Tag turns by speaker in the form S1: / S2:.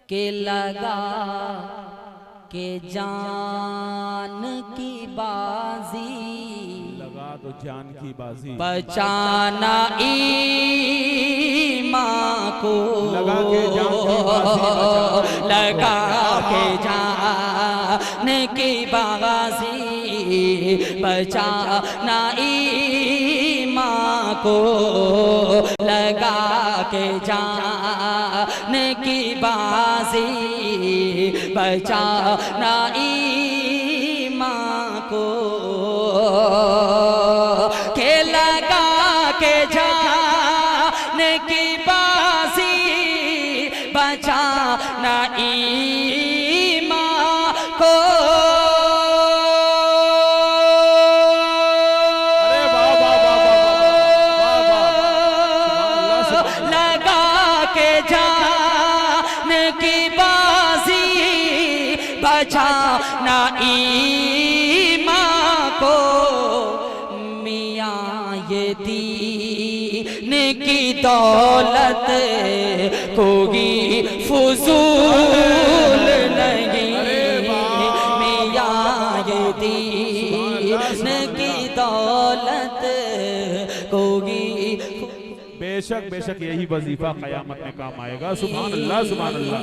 S1: के लगा के जान की बाजी,
S2: लगा तो जान की बाजी,
S1: बचाना ईमान को,
S2: लगा के जान की बाजी,
S1: लगा के जान की बाजी, बचाना ईमान को, लगा के जान की बाजी, बचाना ईमान को, के लगा के जान की बाजी, बचाना ईमान को।
S2: अरे वाह वाह वाह वाह वाह वाह,
S1: लगा के जान की बाजी, बचाना ईमान को। मियाँ ये दीन की दौलत कोई फुजूल नहीं, मियाँ ये दीन की दौलत कोई।
S2: बेशक बेशक यही वजीफा क़यामत में काम आएगा। सुभान अल्लाह सुभान अल्लाह।